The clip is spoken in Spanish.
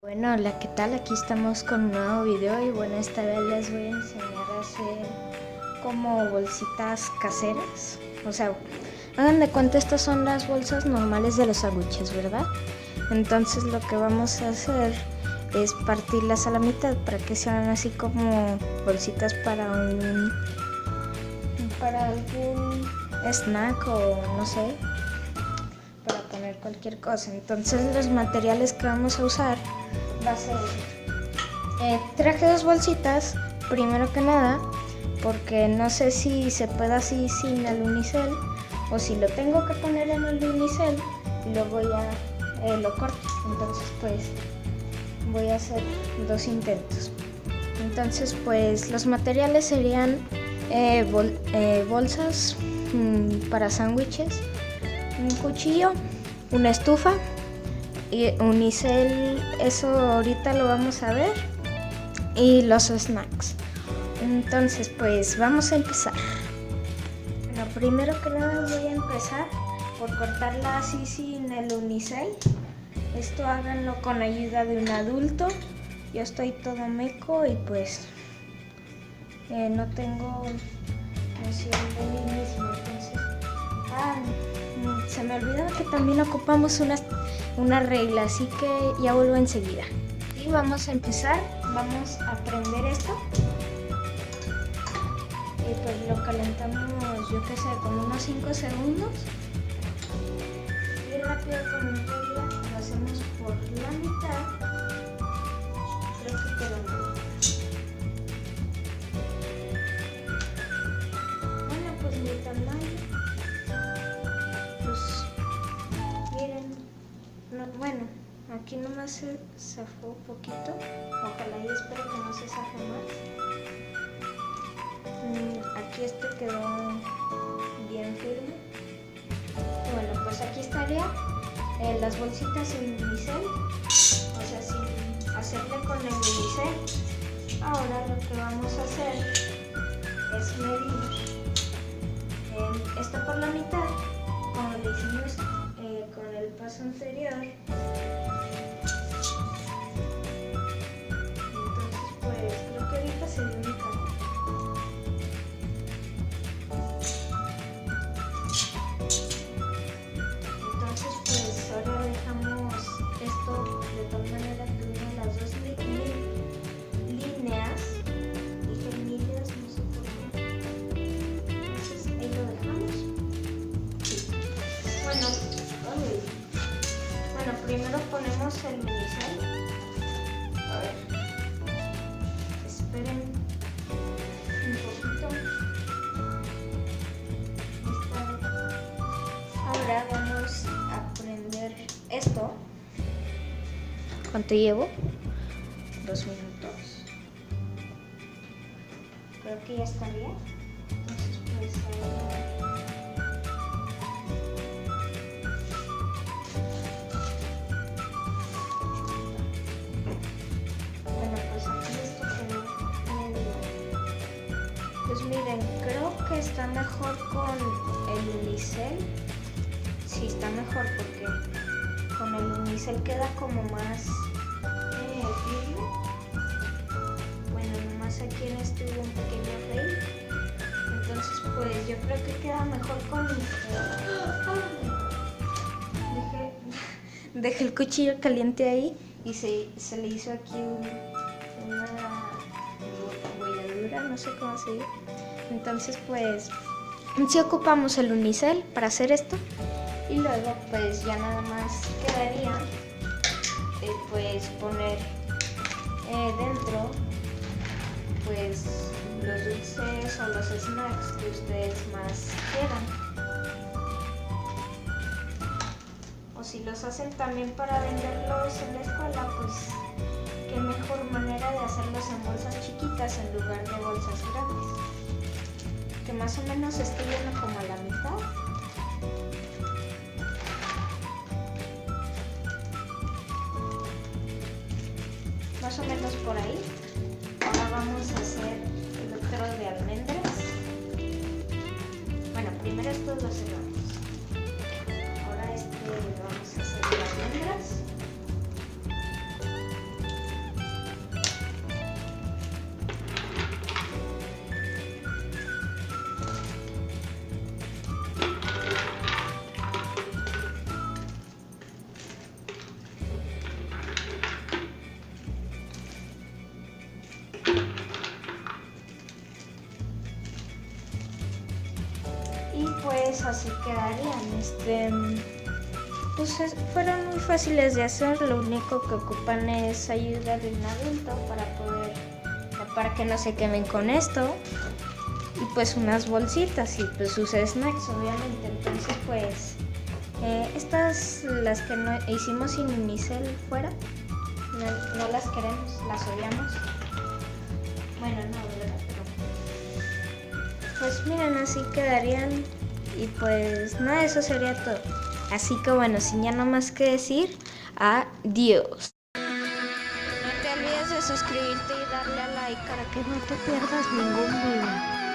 Bueno, hola, ¿qué tal? Aquí estamos con un nuevo video y bueno, esta vez les voy a enseñar a hacer como bolsitas caseras. O sea, hagan de cuenta, estas son las bolsas normales de los sándwiches, ¿verdad? Entonces lo que vamos a hacer es partirlas a la mitad para que sean así como bolsitas para algún snack o no sé, para poner cualquier cosa. Entonces los materiales que vamos a usar va a ser traje dos bolsitas, primero que nada, porque no sé si se puede así sin el unicel o si lo tengo que poner en el unicel y luego ya lo corto. Entonces pues voy a hacer dos intentos. Entonces pues los materiales serían bolsas para sándwiches, un cuchillo, una estufa y unicel, eso ahorita lo vamos a ver, y los snacks. Entonces pues vamos a empezar. Bueno, primero que nada voy a empezar por cortarla así sin el unicel. Esto háganlo con ayuda de un adulto. Yo estoy todo meco y pues no tengo noción de mí mismo. Entonces se me olvidó que también ocupamos una regla, así que ya vuelvo enseguida. Y vamos a empezar, vamos a prender esto y pues lo calentamos, yo que sé, como unos 5 segundos y rápido con una regla lo hacemos por la mitad. Creo que quedó bien. Bueno, pues mi tamaño, pues miren, bueno, aquí nomás se zafó un poquito, ojalá y espero que no se zafe más. Aquí este quedó bien firme. Bueno, pues aquí estaría las bolsitas sin unicel, o sea, sin hacerle con el unicel. Ahora lo que vamos a hacer es medir esto por la mitad, como lo hicimos con el paso anterior. Entonces pues creo que ahorita se dio mi cara. Entonces pues ahora dejamos esto de tal manera que unen las dos líneas. Dije líneas, no sé por qué. Entonces ahí lo dejamos. Bueno, primero ponemos el unicel. A ver, esperen un poquito. Ahora vamos a prender esto. ¿Cuánto llevo? 2 minutos. Creo que ya estaría. Entonces pues ahora pues miren, creo que está mejor con el unicel. Sí, está mejor porque con el unicel queda como más firme. Bueno, nomás aquí en este hubo un pequeño fail. Entonces pues yo creo que queda mejor con dejé el cuchillo caliente ahí y se le hizo aquí una bolladura, no sé cómo se dice. Entonces pues sí ocupamos el unicel para hacer esto y luego pues ya nada más quedaría pues poner dentro pues los dulces o los snacks que ustedes más quieran, o si los hacen también para venderlos en la escuela, pues qué mejor manera de hacerlos en bolsas chiquitas en lugar de bolsas grandes, que más o menos esté yendo como a la mitad. Más o menos por ahí. Ahora vamos a hacer el otro de almendras. Bueno, primero estos los cerramos. Ahora vamos a hacer de almendras. pues así quedarían. Pues fueron muy fáciles de hacer, lo único que ocupan es ayuda de un adulto para que no se quemen con esto. Y pues unas bolsitas y pues sus snacks, obviamente. Entonces pues estas, las que no hicimos sin unicel fuera, no las queremos, las odiamos. Bueno, no, ¿verdad? Pero pues miren, así quedarían. Y pues nada, eso sería todo. Así que bueno, sin ya no más que decir, adiós. No te olvides de suscribirte y darle a like para que no te pierdas ningún video.